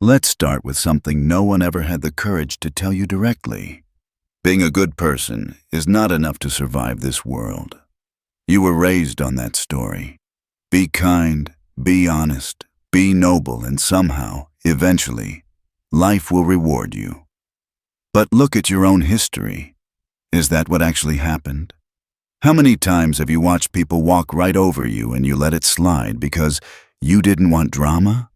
Let's start with something no one ever had the courage to tell you directly. Being a good person is not enough to survive this world. You were raised on that story. Be kind, be honest, be noble, and somehow, eventually, life will reward you. But look at your own history. Is that what actually happened? How many times have you watched people walk right over you and you let it slide because you didn't want drama?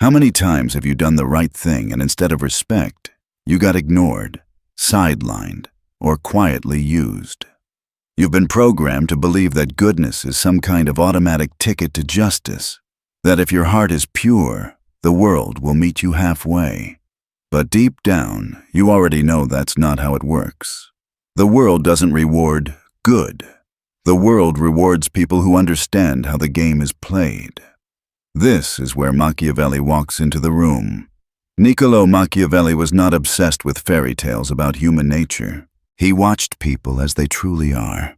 How many times have you done the right thing and instead of respect, you got ignored, sidelined, or quietly used? You've been programmed to believe that goodness is some kind of automatic ticket to justice, that if your heart is pure, the world will meet you halfway. But deep down, you already know that's not how it works. The world doesn't reward good. The world rewards people who understand how the game is played. This is where Machiavelli walks into the room. Niccolò Machiavelli was not obsessed with fairy tales about human nature. He watched people as they truly are.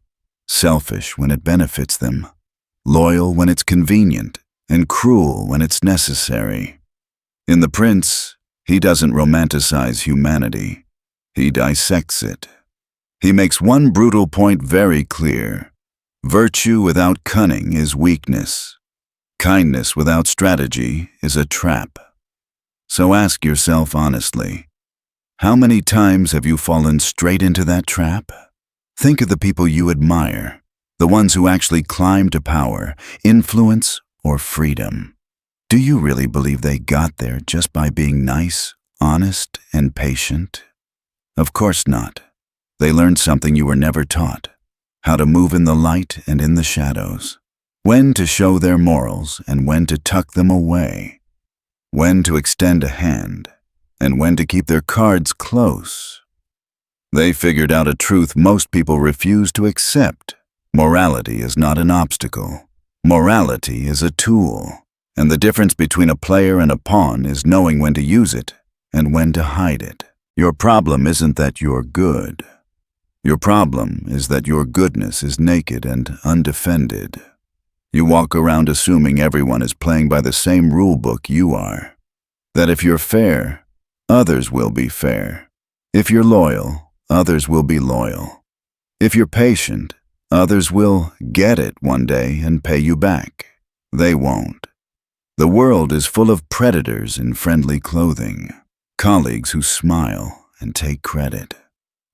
Selfish when it benefits them, loyal when it's convenient, and cruel when it's necessary. In The Prince, he doesn't romanticize humanity. He dissects it. He makes one brutal point very clear. Virtue without cunning is weakness. Kindness without strategy is a trap. So ask yourself honestly, how many times have you fallen straight into that trap? Think of the people you admire, the ones who actually climb to power, influence, or freedom. Do you really believe they got there just by being nice, honest, and patient? Of course not. They learned something you were never taught: how to move in the light and in the shadows, when to show their morals and when to tuck them away, when to extend a hand and when to keep their cards close. They figured out a truth most people refuse to accept. Morality is not an obstacle. Morality is a tool, and the difference between a player and a pawn is knowing when to use it and when to hide it. Your problem isn't that you're good. Your problem is that your goodness is naked and undefended. You walk around assuming everyone is playing by the same rule book you are. That if you're fair, others will be fair. If you're loyal, others will be loyal. If you're patient, others will get it one day and pay you back. They won't. The world is full of predators in friendly clothing, colleagues who smile and take credit,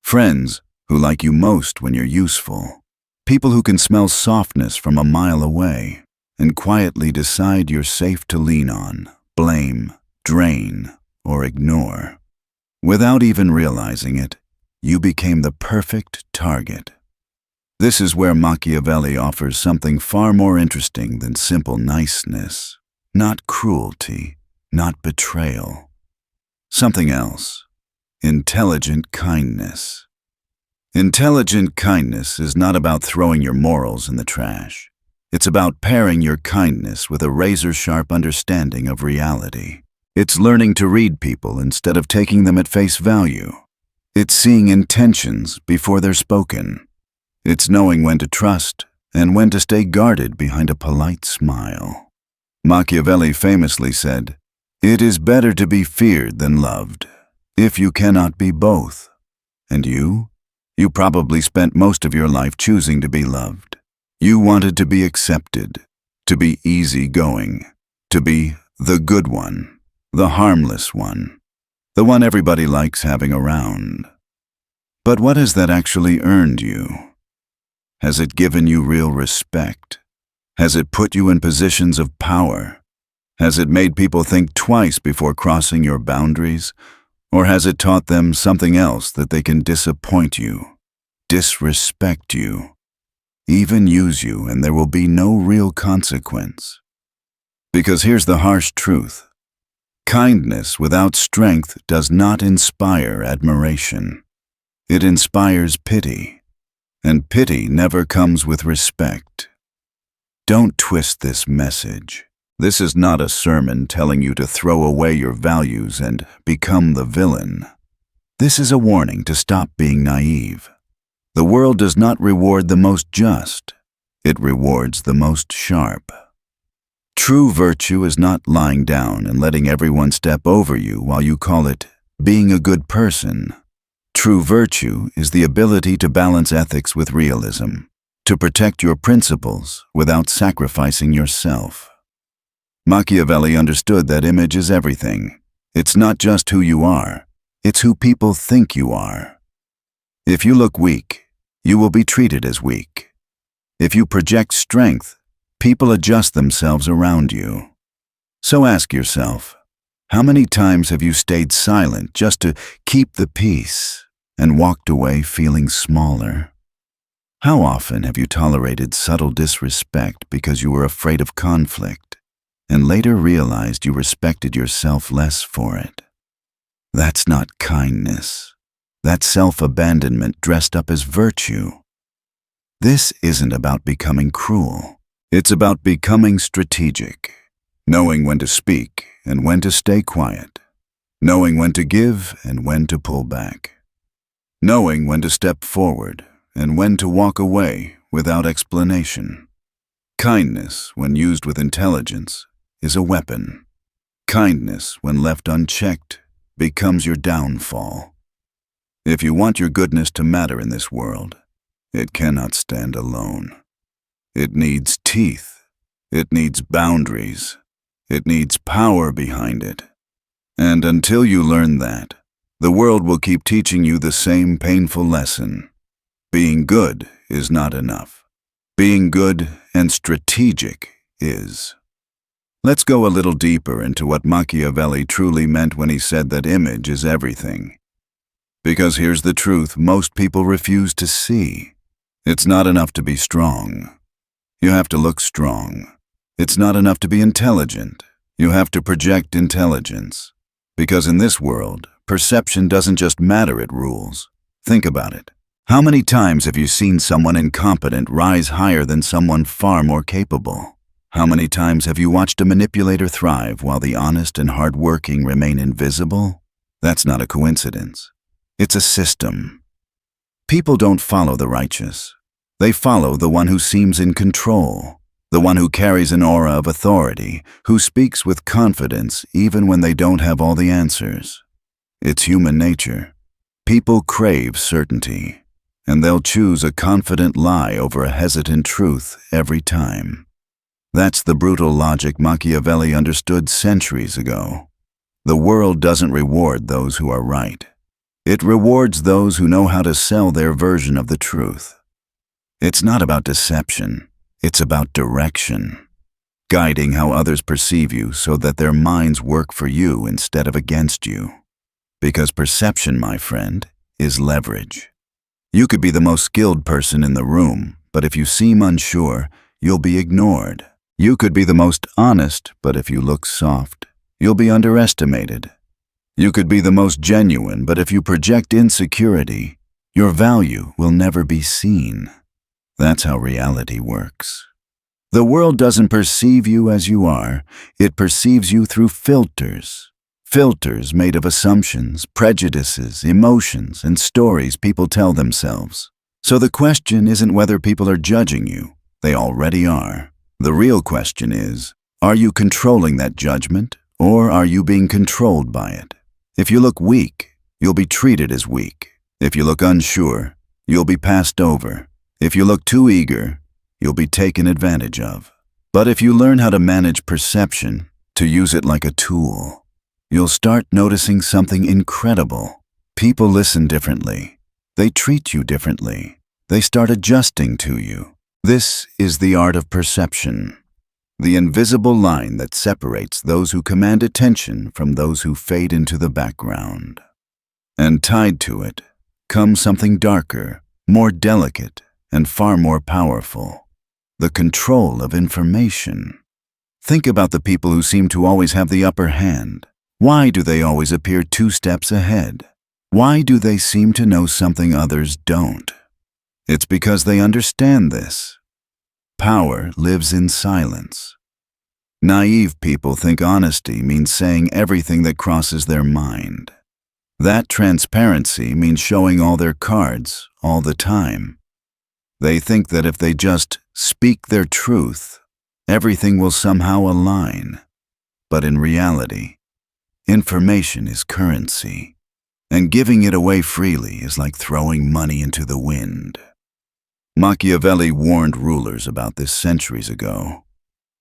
friends who like you most when you're useful, people who can smell softness from a mile away and quietly decide you're safe to lean on, blame, drain, or ignore. Without even realizing it, you became the perfect target. This is where Machiavelli offers something far more interesting than simple niceness, not cruelty, not betrayal. Something else: intelligent kindness. Intelligent kindness is not about throwing your morals in the trash. It's about pairing your kindness with a razor-sharp understanding of reality. It's learning to read people instead of taking them at face value. It's seeing intentions before they're spoken. It's knowing when to trust and when to stay guarded behind a polite smile. Machiavelli famously said, "It is better to be feared than loved, if you cannot be both." And you? You probably spent most of your life choosing to be loved. You wanted to be accepted, to be easygoing, to be the good one, the harmless one, the one everybody likes having around. But what has that actually earned you? Has it given you real respect? Has it put you in positions of power? Has it made people think twice before crossing your boundaries? Or has it taught them something else, that they can disappoint you, disrespect you, even use you, and there will be no real consequence? Because here's the harsh truth: kindness without strength does not inspire admiration. It inspires pity, and pity never comes with respect. Don't twist this message. This is not a sermon telling you to throw away your values and become the villain. This is a warning to stop being naive. The world does not reward the most just. It rewards the most sharp. True virtue is not lying down and letting everyone step over you while you call it being a good person. True virtue is the ability to balance ethics with realism, to protect your principles without sacrificing yourself. Machiavelli understood that image is everything. It's not just who you are, it's who people think you are. If you look weak, you will be treated as weak. If you project strength, people adjust themselves around you. So ask yourself, how many times have you stayed silent just to keep the peace and walked away feeling smaller? How often have you tolerated subtle disrespect because you were afraid of conflict and later realized you respected yourself less for it? That's not kindness. That's self-abandonment dressed up as virtue. This isn't about becoming cruel. It's about becoming strategic, knowing when to speak and when to stay quiet, knowing when to give and when to pull back, knowing when to step forward and when to walk away without explanation. Kindness, when used with intelligence, is a weapon. Kindness, when left unchecked, becomes your downfall. If you want your goodness to matter in this world, it cannot stand alone. It needs teeth. It needs boundaries. It needs power behind it. And until you learn that, the world will keep teaching you the same painful lesson. Being good is not enough. Being good and strategic is. Let's go a little deeper into what Machiavelli truly meant when he said that image is everything. Because here's the truth most people refuse to see. It's not enough to be strong. You have to look strong. It's not enough to be intelligent. You have to project intelligence. Because in this world, perception doesn't just matter, it rules. Think about it. How many times have you seen someone incompetent rise higher than someone far more capable? How many times have you watched a manipulator thrive while the honest and hardworking remain invisible? That's not a coincidence. It's a system. People don't follow the righteous. They follow the one who seems in control, the one who carries an aura of authority, who speaks with confidence even when they don't have all the answers. It's human nature. People crave certainty, and they'll choose a confident lie over a hesitant truth every time. That's the brutal logic Machiavelli understood centuries ago. The world doesn't reward those who are right. It rewards those who know how to sell their version of the truth. It's not about deception, it's about direction, guiding how others perceive you so that their minds work for you instead of against you. Because perception, my friend, is leverage. You could be the most skilled person in the room, but if you seem unsure, you'll be ignored. You could be the most honest, but if you look soft, you'll be underestimated. You could be the most genuine, but if you project insecurity, your value will never be seen. That's how reality works. The world doesn't perceive you as you are, it perceives you through filters. Filters made of assumptions, prejudices, emotions, and stories people tell themselves. So the question isn't whether people are judging you, they already are. The real question is, are you controlling that judgment, or are you being controlled by it? If you look weak, you'll be treated as weak. If you look unsure, you'll be passed over. If you look too eager, you'll be taken advantage of. But if you learn how to manage perception, to use it like a tool, you'll start noticing something incredible. People listen differently. They treat you differently. They start adjusting to you. This is the art of perception, the invisible line that separates those who command attention from those who fade into the background. And tied to it comes something darker, more delicate, and far more powerful: the control of information. Think about the people who seem to always have the upper hand. Why do they always appear 2 steps ahead? Why do they seem to know something others don't? It's because they understand this. Power lives in silence. Naive people think honesty means saying everything that crosses their mind. That transparency means showing all their cards all the time. They think that if they just speak their truth, everything will somehow align. But in reality, information is currency, and giving it away freely is like throwing money into the wind. Machiavelli warned rulers about this centuries ago.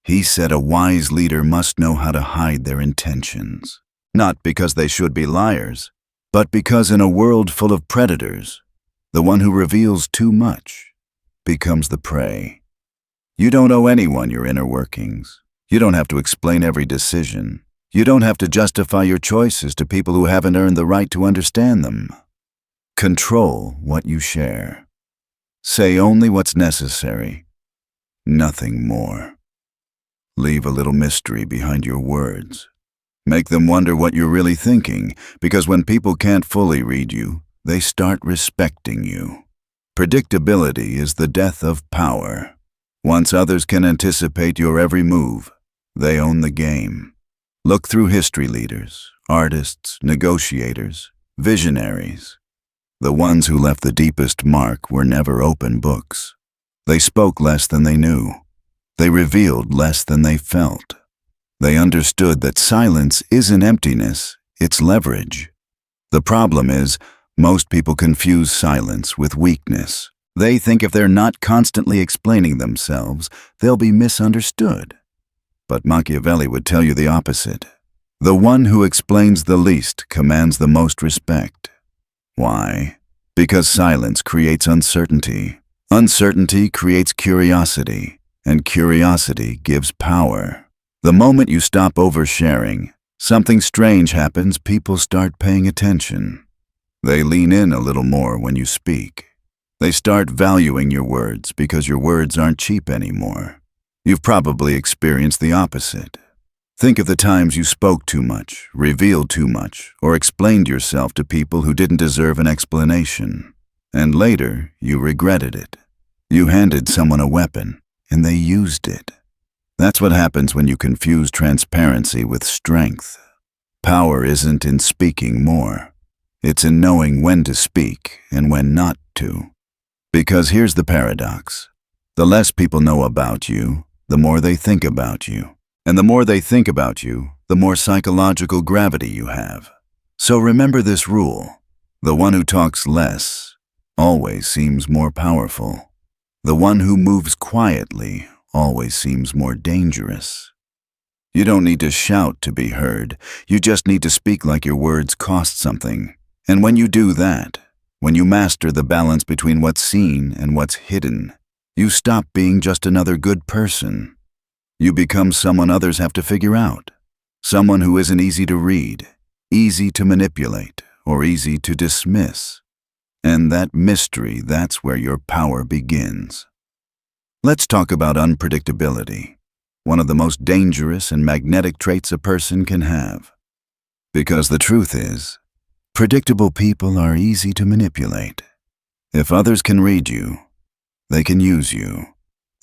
He said a wise leader must know how to hide their intentions, not because they should be liars, but because in a world full of predators, the one who reveals too much becomes the prey. You don't owe anyone your inner workings. You don't have to explain every decision. You don't have to justify your choices to people who haven't earned the right to understand them. Control what you share. Say only what's necessary, nothing more. Leave a little mystery behind your words. Make them wonder what you're really thinking, because when people can't fully read you, they start respecting you. Predictability is the death of power. Once others can anticipate your every move, they own the game. Look through history leaders, artists, negotiators, visionaries. The ones who left the deepest mark were never open books. They spoke less than they knew. They revealed less than they felt. They understood that silence isn't emptiness, it's leverage. The problem is, most people confuse silence with weakness. They think if they're not constantly explaining themselves, they'll be misunderstood. But Machiavelli would tell you the opposite. The one who explains the least commands the most respect. Why? Because silence creates uncertainty. Uncertainty creates curiosity, and curiosity gives power. The moment you stop oversharing, something strange happens. People start paying attention. They lean in a little more when you speak. They start valuing your words because your words aren't cheap anymore. You've probably experienced the opposite. Think of the times you spoke too much, revealed too much, or explained yourself to people who didn't deserve an explanation. And later, you regretted it. You handed someone a weapon, and they used it. That's what happens when you confuse transparency with strength. Power isn't in speaking more. It's in knowing when to speak and when not to. Because here's the paradox. The less people know about you, the more they think about you. And the more they think about you, the more psychological gravity you have. So remember this rule. The one who talks less always seems more powerful. The one who moves quietly always seems more dangerous. You don't need to shout to be heard. You just need to speak like your words cost something. And when you do that, when you master the balance between what's seen and what's hidden, you stop being just another good person. You become someone others have to figure out. Someone who isn't easy to read, easy to manipulate, or easy to dismiss. And that mystery, that's where your power begins. Let's talk about unpredictability, one of the most dangerous and magnetic traits a person can have. Because the truth is, predictable people are easy to manipulate. If others can read you, they can use you.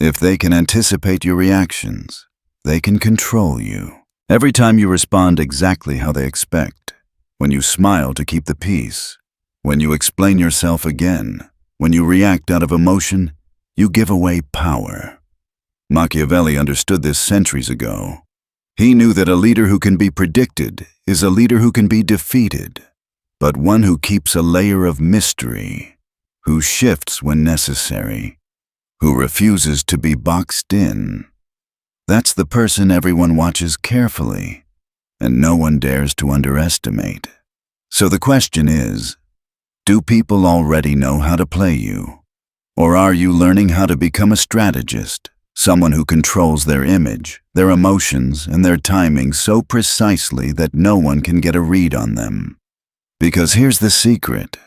If they can anticipate your reactions, they can control you. Every time you respond exactly how they expect, when you smile to keep the peace, when you explain yourself again, when you react out of emotion, you give away power. Machiavelli understood this centuries ago. He knew that a leader who can be predicted is a leader who can be defeated, but one who keeps a layer of mystery, who shifts when necessary, who refuses to be boxed in. That's the person everyone watches carefully, and no one dares to underestimate. So the question is, do people already know how to play you? Or are you learning how to become a strategist, someone who controls their image, their emotions, and their timing so precisely that no one can get a read on them? Because here's the secret.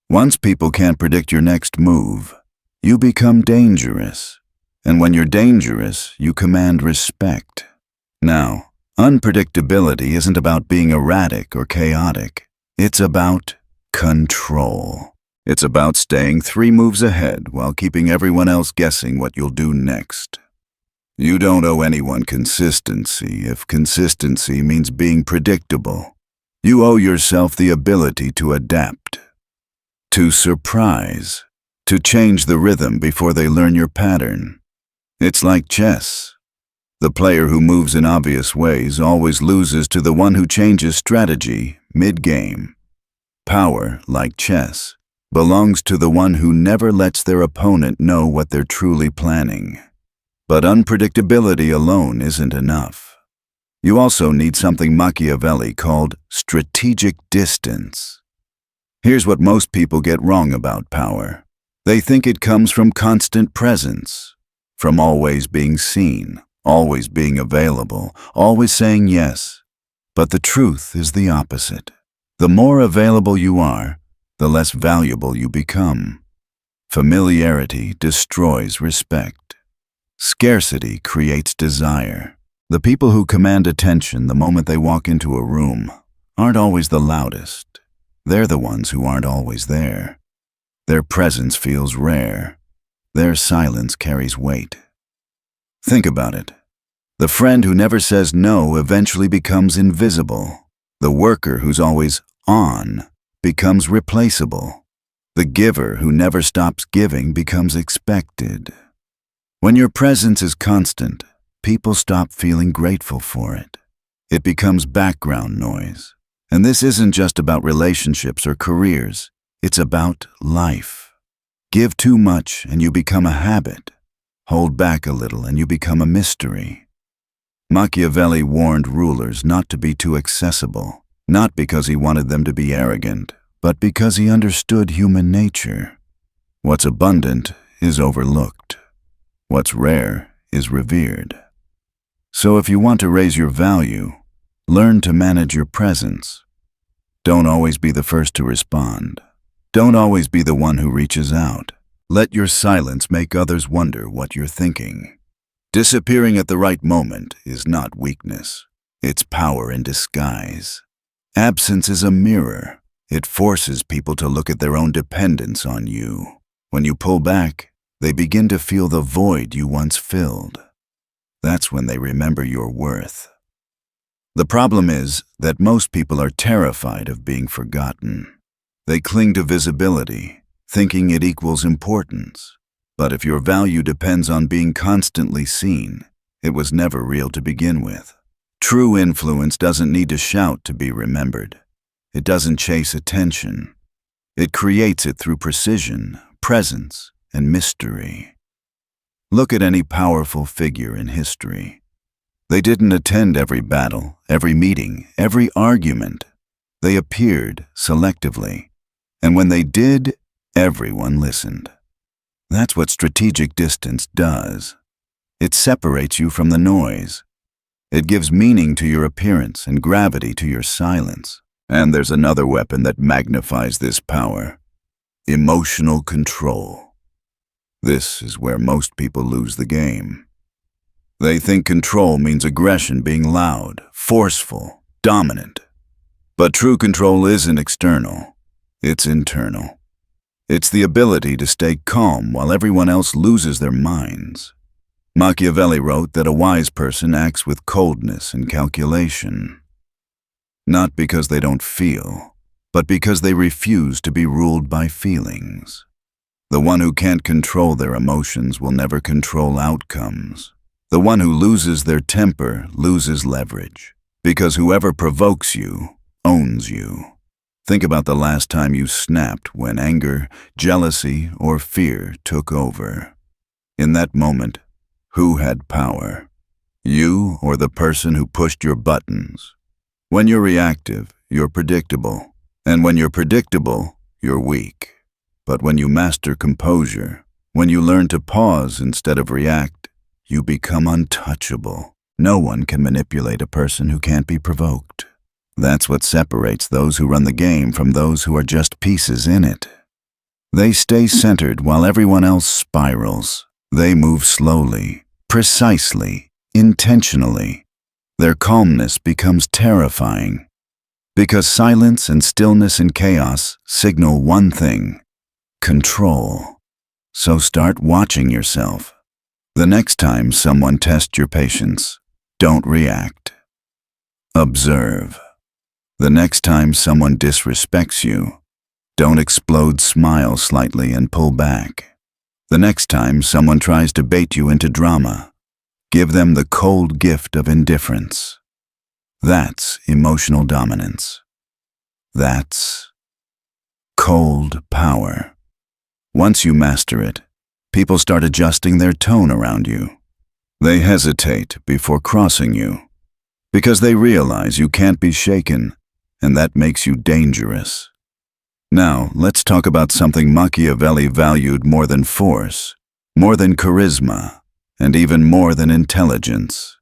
Once people can't predict your next move, you become dangerous. And when you're dangerous, you command respect. Now, unpredictability isn't about being erratic or chaotic. It's about control. It's about staying 3 moves ahead while keeping everyone else guessing what you'll do next. You don't owe anyone consistency if consistency means being predictable. You owe yourself the ability to adapt, to surprise, to change the rhythm before they learn your pattern. It's like chess. The player who moves in obvious ways always loses to the one who changes strategy mid-game. Power, like chess, belongs to the one who never lets their opponent know what they're truly planning. But unpredictability alone isn't enough. You also need something Machiavelli called strategic distance. Here's what most people get wrong about power. They think it comes from constant presence, from always being seen, always being available, always saying yes. But the truth is the opposite. The more available you are, the less valuable you become. Familiarity destroys respect. Scarcity creates desire. The people who command attention the moment they walk into a room aren't always the loudest. They're the ones who aren't always there. Their presence feels rare. Their silence carries weight. Think about it. The friend who never says no eventually becomes invisible. The worker who's always on becomes replaceable. The giver who never stops giving becomes expected. When your presence is constant, people stop feeling grateful for it. It becomes background noise. And this isn't just about relationships or careers. It's about life. Give too much and you become a habit. Hold back a little and you become a mystery. Machiavelli warned rulers not to be too accessible, not because he wanted them to be arrogant, but because he understood human nature. What's abundant is overlooked. What's rare is revered. So if you want to raise your value, learn to manage your presence. Don't always be the first to respond. Don't always be the one who reaches out. Let your silence make others wonder what you're thinking. Disappearing at the right moment is not weakness. It's power in disguise. Absence is a mirror. It forces people to look at their own dependence on you. When you pull back, they begin to feel the void you once filled. That's when they remember your worth. The problem is that most people are terrified of being forgotten. They cling to visibility, thinking it equals importance. But if your value depends on being constantly seen, it was never real to begin with. True influence doesn't need to shout to be remembered. It doesn't chase attention. It creates it through precision, presence, and mystery. Look at any powerful figure in history. They didn't attend every battle, every meeting, every argument. They appeared selectively. And when they did, everyone listened. That's what strategic distance does. It separates you from the noise. It gives meaning to your appearance and gravity to your silence. And there's another weapon that magnifies this power: emotional control. This is where most people lose the game. They think control means aggression, being loud, forceful, dominant. But true control isn't external, it's internal. It's the ability to stay calm while everyone else loses their minds. Machiavelli wrote that a wise person acts with coldness and calculation. Not because they don't feel, but because they refuse to be ruled by feelings. The one who can't control their emotions will never control outcomes. The one who loses their temper loses leverage, because whoever provokes you owns you. Think about the last time you snapped when anger, jealousy, or fear took over. In that moment, who had power? You or the person who pushed your buttons? When you're reactive, you're predictable. And when you're predictable, you're weak. But when you master composure, when you learn to pause instead of react, you become untouchable. No one can manipulate a person who can't be provoked. That's what separates those who run the game from those who are just pieces in it. They stay centered while everyone else spirals. They move slowly, precisely, intentionally. Their calmness becomes terrifying, because silence and stillness in chaos signal one thing: control. So start watching yourself. The next time someone tests your patience, don't react. Observe. The next time someone disrespects you, don't explode, smile slightly and pull back. The next time someone tries to bait you into drama, Give them the cold gift of indifference. That's emotional dominance. That's cold power. Once you master it, people start adjusting their tone around you. They hesitate before crossing you, because they realize you can't be shaken, and that makes you dangerous. Now, let's talk about something Machiavelli valued more than force, more than charisma, and even more than intelligence.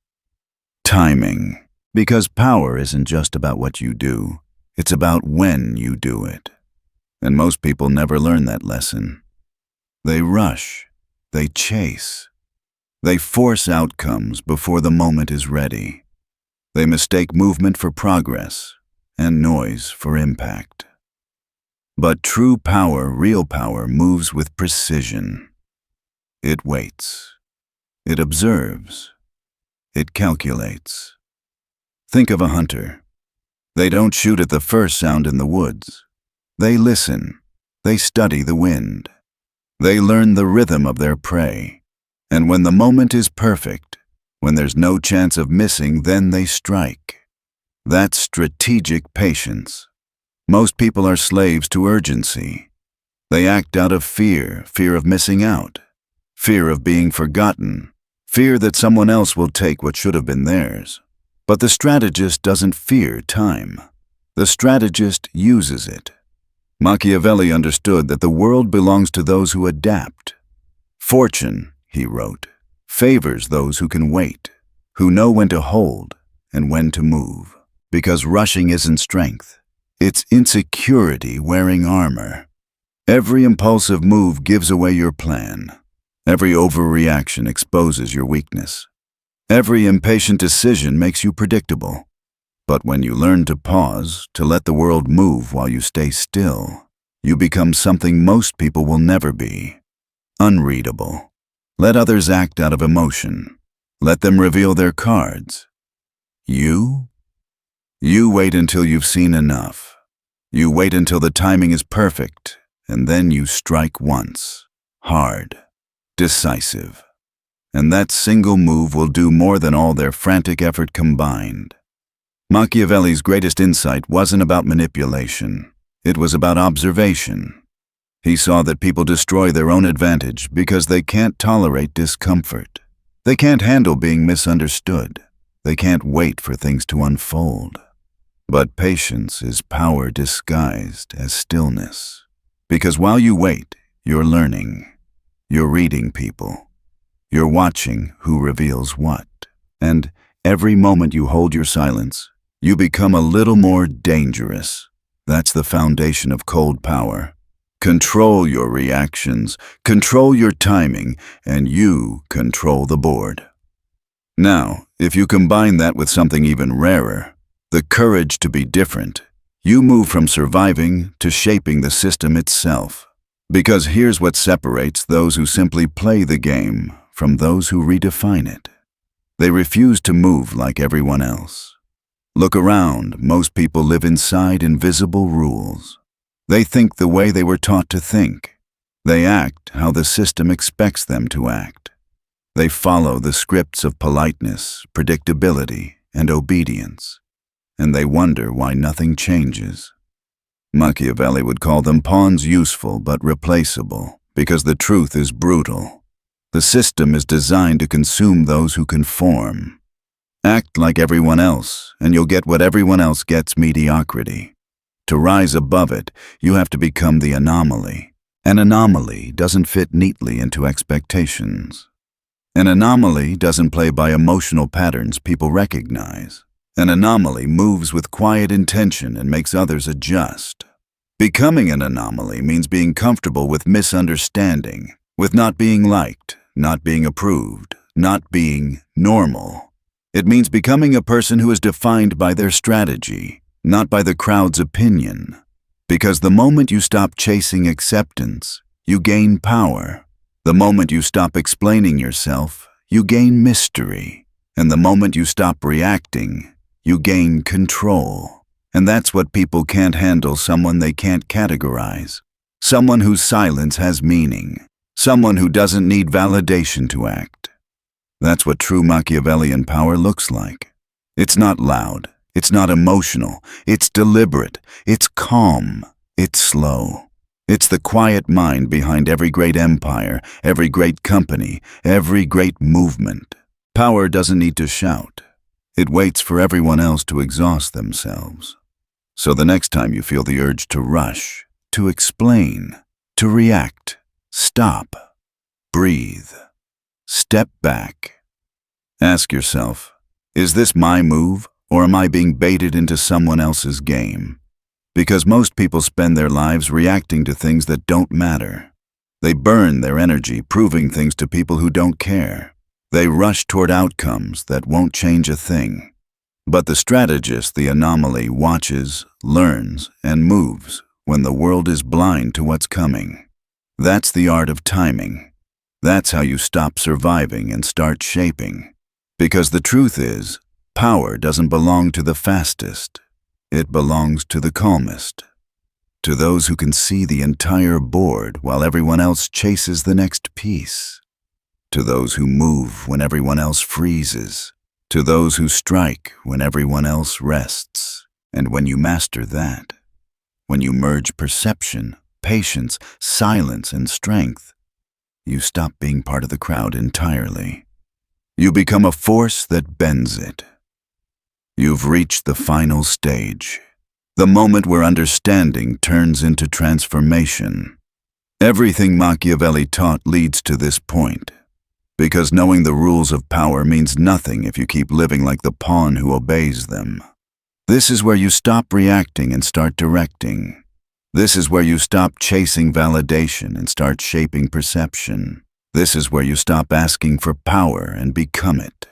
Timing. Because power isn't just about what you do, it's about when you do it. And most people never learn that lesson. They rush, they chase, they force outcomes before the moment is ready. They mistake movement for progress and noise for impact. But true power, real power, moves with precision. It waits. It observes. It calculates. Think of a hunter. They don't shoot at the first sound in the woods. They listen. They study the wind. They learn the rhythm of their prey. And when the moment is perfect, when there's no chance of missing, then they strike. That's strategic patience. Most people are slaves to urgency. They act out of fear of missing out, fear of being forgotten, fear that someone else will take what should have been theirs. But the strategist doesn't fear time. The strategist uses it. Machiavelli understood that the world belongs to those who adapt. Fortune, he wrote, favors those who can wait, who know when to hold and when to move. Because rushing isn't strength. It's insecurity wearing armor. Every impulsive move gives away your plan. Every overreaction exposes your weakness. Every impatient decision makes you predictable. But when you learn to pause, to let the world move while you stay still, you become something most people will never be. Unreadable. Let others act out of emotion. Let them reveal their cards. You wait until you've seen enough. You wait until the timing is perfect, and then you strike once. Hard. Decisive. And that single move will do more than all their frantic effort combined. Machiavelli's greatest insight wasn't about manipulation. It was about observation. He saw that people destroy their own advantage because they can't tolerate discomfort. They can't handle being misunderstood. They can't wait for things to unfold. But patience is power disguised as stillness. Because while you wait, you're learning. You're reading people. You're watching who reveals what. And every moment you hold your silence, you become a little more dangerous. That's the foundation of cold power. Control your reactions, control your timing, and you control the board. Now, if you combine that with something even rarer, the courage to be different, you move from surviving to shaping the system itself. Because here's what separates those who simply play the game from those who redefine it. They refuse to move like everyone else. Look around, most people live inside invisible rules. They think the way they were taught to think. They act how the system expects them to act. They follow the scripts of politeness, predictability, and obedience. And they wonder why nothing changes. Machiavelli would call them pawns, useful but replaceable, because the truth is brutal. The system is designed to consume those who conform. Act like everyone else, and you'll get what everyone else gets: mediocrity. To rise above it, you have to become the anomaly. An anomaly doesn't fit neatly into expectations. An anomaly doesn't play by emotional patterns people recognize. An anomaly moves with quiet intention and makes others adjust. Becoming an anomaly means being comfortable with misunderstanding, with not being liked, not being approved, not being normal. It means becoming a person who is defined by their strategy, not by the crowd's opinion. Because the moment you stop chasing acceptance, you gain power. The moment you stop explaining yourself, you gain mystery. And the moment you stop reacting, you gain control. And that's what people can't handle: someone they can't categorize. Someone whose silence has meaning. Someone who doesn't need validation to act. That's what true Machiavellian power looks like. It's not loud, it's not emotional, it's deliberate, it's calm, it's slow. It's the quiet mind behind every great empire, every great company, every great movement. Power doesn't need to shout. It waits for everyone else to exhaust themselves. So the next time you feel the urge to rush, to explain, to react, stop, breathe, step back. Ask yourself, is this my move, or am I being baited into someone else's game? Because most people spend their lives reacting to things that don't matter. They burn their energy proving things to people who don't care. They rush toward outcomes that won't change a thing. But the strategist, the anomaly, watches, learns, and moves when the world is blind to what's coming. That's the art of timing. That's how you stop surviving and start shaping. Because the truth is, power doesn't belong to the fastest. It belongs to the calmest. To those who can see the entire board while everyone else chases the next piece. To those who move when everyone else freezes. To those who strike when everyone else rests. And when you master that, when you merge perception, patience, silence, and strength, you stop being part of the crowd entirely. You become a force that bends it. You've reached the final stage, the moment where understanding turns into transformation. Everything Machiavelli taught leads to this point, because knowing the rules of power means nothing if you keep living like the pawn who obeys them. This is where you stop reacting and start directing. This is where you stop chasing validation and start shaping perception. This is where you stop asking for power and become it.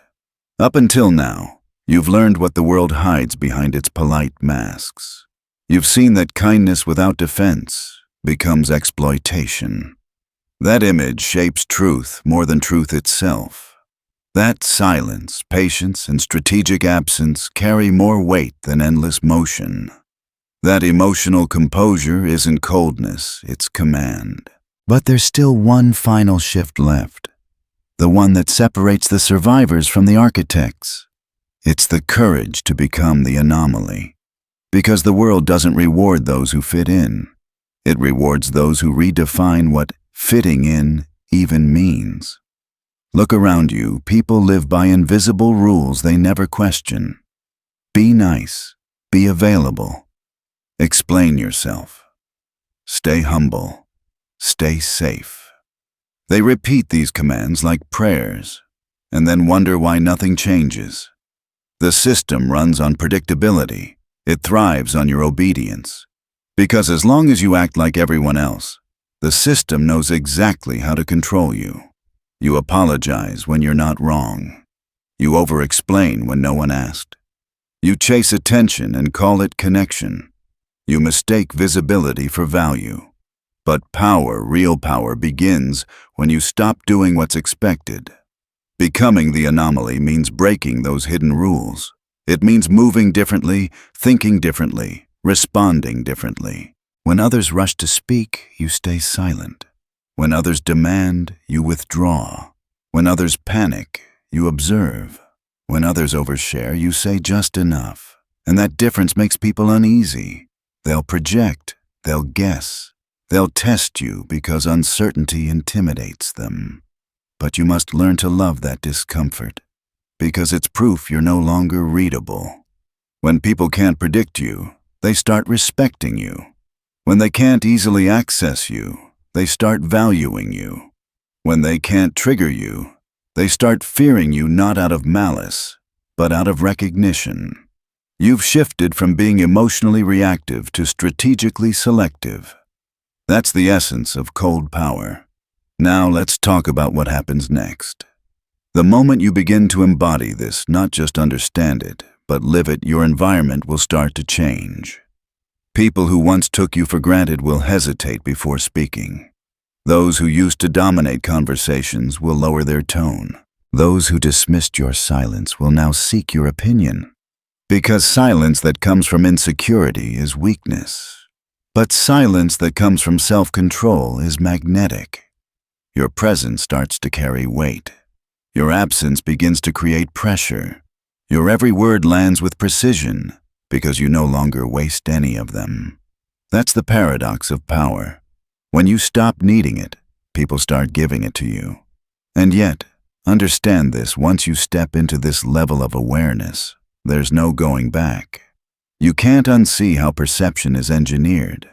Up until now, you've learned what the world hides behind its polite masks. You've seen that kindness without defense becomes exploitation. That image shapes truth more than truth itself. That silence, patience, and strategic absence carry more weight than endless motion. That emotional composure isn't coldness, it's command. But there's still one final shift left, the one that separates the survivors from the architects. It's the courage to become the anomaly. Because the world doesn't reward those who fit in. It rewards those who redefine what fitting in even means. Look around you, people live by invisible rules they never question. Be nice, be available, explain yourself, stay humble, stay safe. They repeat these commands like prayers, and then wonder why nothing changes. The system runs on predictability. It thrives on your obedience. Because as long as you act like everyone else, the system knows exactly how to control you. You apologize when you're not wrong. You over-explain when no one asked. You chase attention and call it connection. You mistake visibility for value. But power, real power, begins when you stop doing what's expected. Becoming the anomaly means breaking those hidden rules. It means moving differently, thinking differently, responding differently. When others rush to speak, you stay silent. When others demand, you withdraw. When others panic, you observe. When others overshare, you say just enough. And that difference makes people uneasy. They'll project, they'll guess, they'll test you because uncertainty intimidates them. But you must learn to love that discomfort, because it's proof you're no longer readable. When people can't predict you, they start respecting you. When they can't easily access you, they start valuing you. When they can't trigger you, they start fearing you not out of malice, but out of recognition. You've shifted from being emotionally reactive to strategically selective. That's the essence of cold power. Now let's talk about what happens next. The moment you begin to embody this, not just understand it, but live it, your environment will start to change. People who once took you for granted will hesitate before speaking. Those who used to dominate conversations will lower their tone. Those who dismissed your silence will now seek your opinion. Because silence that comes from insecurity is weakness. But silence that comes from self-control is magnetic. Your presence starts to carry weight. Your absence begins to create pressure. Your every word lands with precision because you no longer waste any of them. That's the paradox of power. When you stop needing it, people start giving it to you. And yet, understand this, once you step into this level of awareness, there's no going back. You can't unsee how perception is engineered.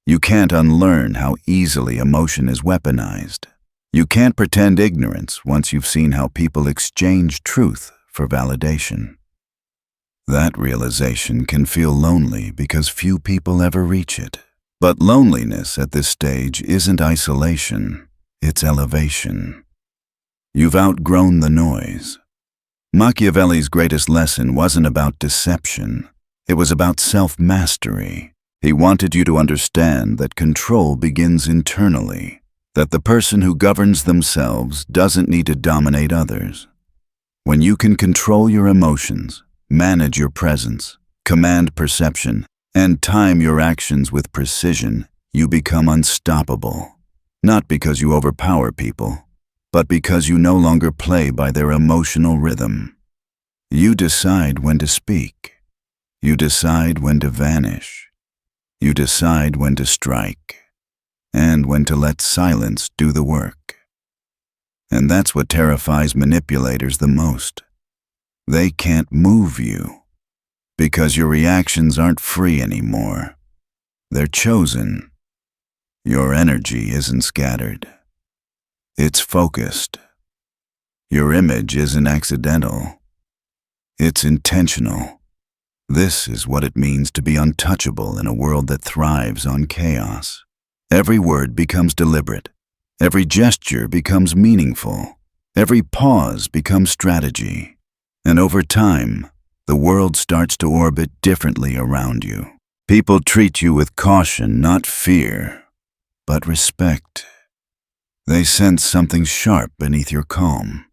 You can't unlearn how easily emotion is weaponized. You can't pretend ignorance once you've seen how people exchange truth for validation. That realization can feel lonely because few people ever reach it. But loneliness at this stage isn't isolation, it's elevation. You've outgrown the noise. Machiavelli's greatest lesson wasn't about deception, it was about self-mastery. He wanted you to understand that control begins internally, that the person who governs themselves doesn't need to dominate others. When you can control your emotions, manage your presence, command perception, and time your actions with precision, you become unstoppable. Not because you overpower people, but because you no longer play by their emotional rhythm. You decide when to speak. You decide when to vanish. You decide when to strike, and when to let silence do the work. And that's what terrifies manipulators the most. They can't move you, because your reactions aren't free anymore. They're chosen. Your energy isn't scattered. It's focused. Your image isn't accidental. It's intentional. This is what it means to be untouchable in a world that thrives on chaos. Every word becomes deliberate. Every gesture becomes meaningful. Every pause becomes strategy. And over time, the world starts to orbit differently around you. People treat you with caution, not fear, but respect. They sense something sharp beneath your calm,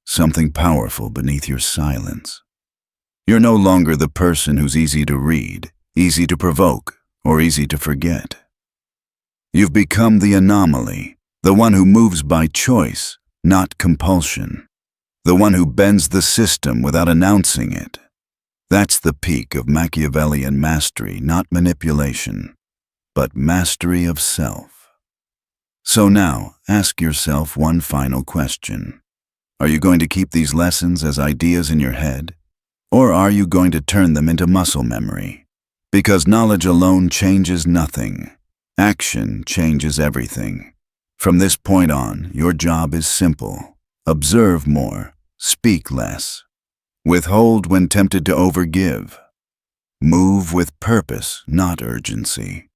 something powerful beneath your silence. You're no longer the person who's easy to read, easy to provoke, or easy to forget. You've become the anomaly, the one who moves by choice, not compulsion, the one who bends the system without announcing it. That's the peak of Machiavellian mastery, not manipulation, but mastery of self. So now, ask yourself one final question. Are you going to keep these lessons as ideas in your head? Or are you going to turn them into muscle memory? Because knowledge alone changes nothing. Action changes everything. From this point on, your job is simple. Observe more, speak less. Withhold when tempted to overgive. Move with purpose, not urgency.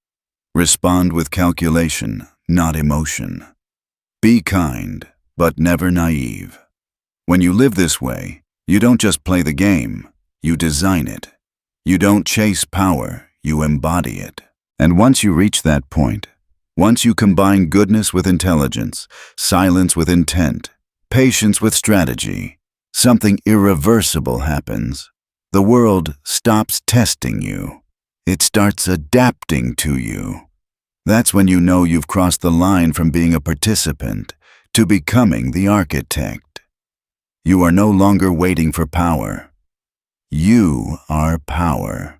Respond with calculation, not emotion. Be kind, but never naive. When you live this way, you don't just play the game, you design it. You don't chase power, you embody it. And once you reach that point, once you combine goodness with intelligence, silence with intent, patience with strategy, something irreversible happens. The world stops testing you. It starts adapting to you. That's when you know you've crossed the line from being a participant to becoming the architect. You are no longer waiting for power. You are power.